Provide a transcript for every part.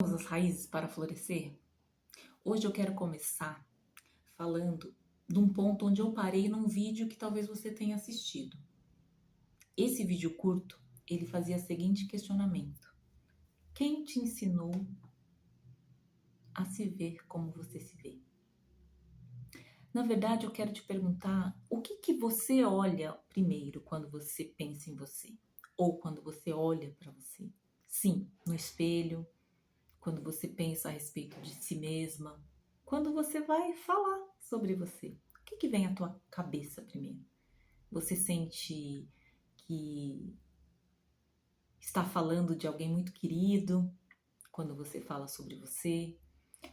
As raízes para florescer? Hoje eu quero começar falando de um ponto onde eu parei num vídeo que talvez você tenha assistido. Esse vídeo curto, ele fazia o seguinte questionamento: quem te ensinou a se ver como você se vê? Na verdade, eu quero te perguntar o que você olha primeiro quando você pensa em você? Ou quando você olha para você? Sim, no espelho, quando você pensa a respeito de si mesma, quando você vai falar sobre você. O que vem à tua cabeça primeiro? Você sente que está falando de alguém muito querido quando você fala sobre você?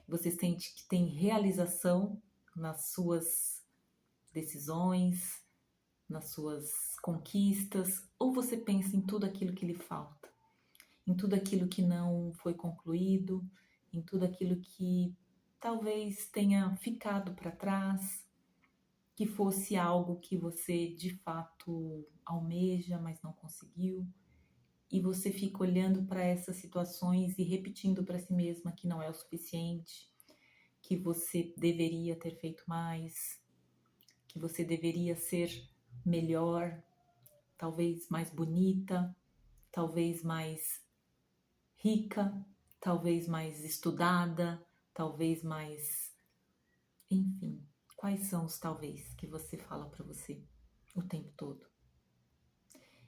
Você sente que tem realização nas suas decisões, nas suas conquistas? Ou você pensa em tudo aquilo que lhe falta? Em tudo aquilo que não foi concluído, em tudo aquilo que talvez tenha ficado para trás, que fosse algo que você de fato almeja, mas não conseguiu, e você fica olhando para essas situações e repetindo para si mesma que não é o suficiente, que você deveria ter feito mais, que você deveria ser melhor, talvez mais bonita, talvez mais rica, talvez mais estudada, talvez mais... Enfim, quais são os talvez que você fala para você o tempo todo?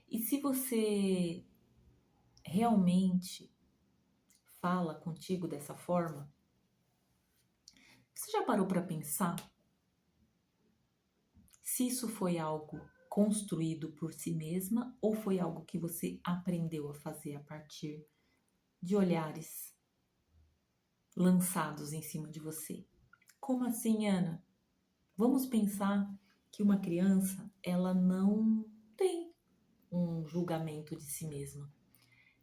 E se você realmente fala contigo dessa forma, você já parou para pensar se isso foi algo construído por si mesma ou foi algo que você aprendeu a fazer a partir de olhares lançados em cima de você? Como assim, Ana? Vamos pensar que uma criança, ela não tem um julgamento de si mesma.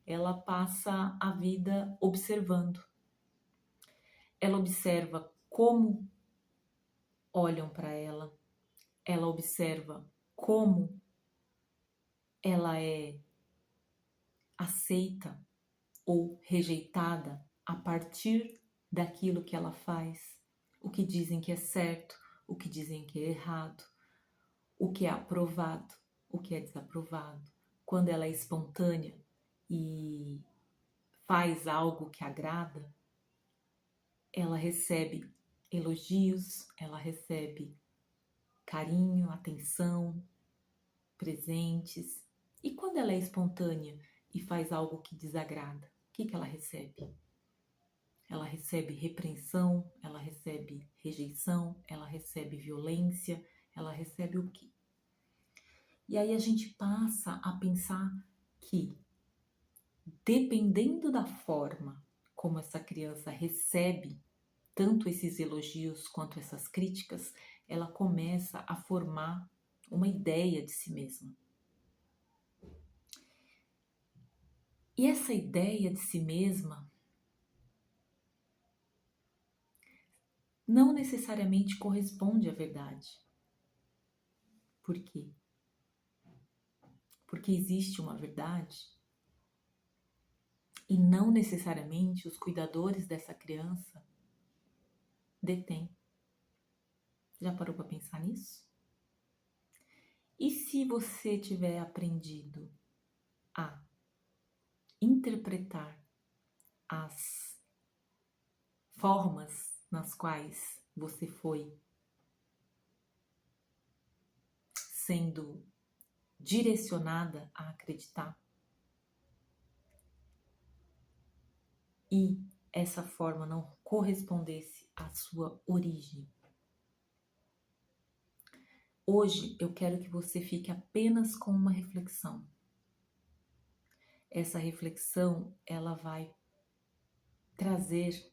Ela passa a vida observando. Ela observa como olham para ela. Ela observa como ela é aceita ou rejeitada a partir daquilo que ela faz. O que dizem que é certo, o que dizem que é errado, o que é aprovado, o que é desaprovado. Quando ela é espontânea e faz algo que agrada, ela recebe elogios, ela recebe carinho, atenção, presentes. E quando ela é espontânea e faz algo que desagrada, o que ela recebe? Ela recebe repreensão, ela recebe rejeição, ela recebe violência, ela recebe o quê? E aí a gente passa a pensar que, dependendo da forma como essa criança recebe tanto esses elogios quanto essas críticas, ela começa a formar uma ideia de si mesma. E essa ideia de si mesma não necessariamente corresponde à verdade. Por quê? Porque existe uma verdade e não necessariamente os cuidadores dessa criança detêm. Já parou para pensar nisso? E se você tiver aprendido a interpretar as formas nas quais você foi sendo direcionada a acreditar, e essa forma não correspondesse à sua origem. Hoje eu quero que você fique apenas com uma reflexão. Essa reflexão, ela vai trazer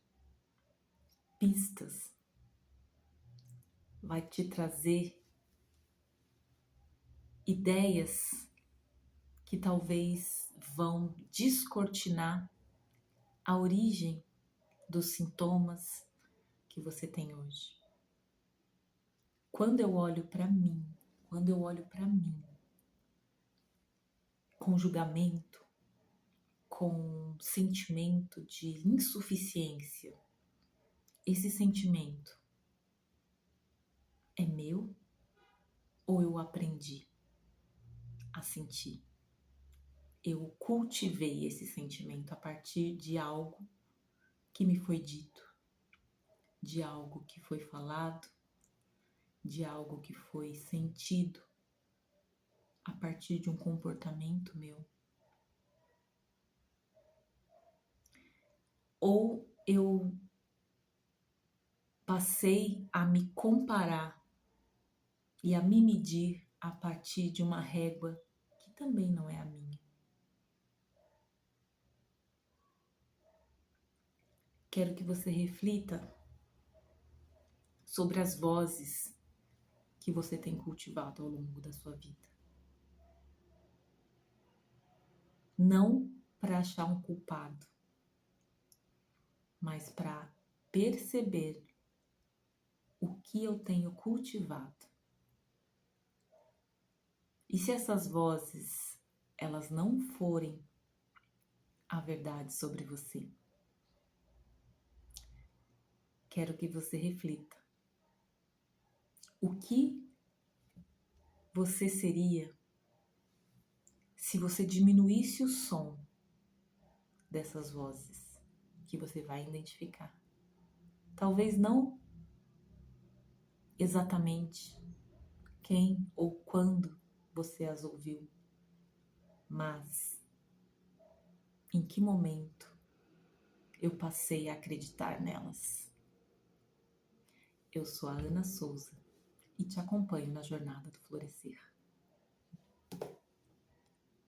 pistas, vai te trazer ideias que talvez vão descortinar a origem dos sintomas que você tem hoje. Quando eu olho para mim, com julgamento, com sentimento de insuficiência, esse sentimento é meu ou eu aprendi a sentir? Eu cultivei esse sentimento a partir de algo que me foi dito, de algo que foi falado, de algo que foi sentido, a partir de um comportamento meu. Ou eu passei a me comparar e a me medir a partir de uma régua que também não é a minha. Quero que você reflita sobre as vozes que você tem cultivado ao longo da sua vida. Não para achar um culpado, mas para perceber o que eu tenho cultivado. E se essas vozes, elas não forem a verdade sobre você, quero que você reflita. O que você seria se você diminuísse o som dessas vozes que você vai identificar? Talvez não exatamente quem ou quando você as ouviu, mas em que momento eu passei a acreditar nelas. Eu sou a Ana Souza e te acompanho na jornada do florescer.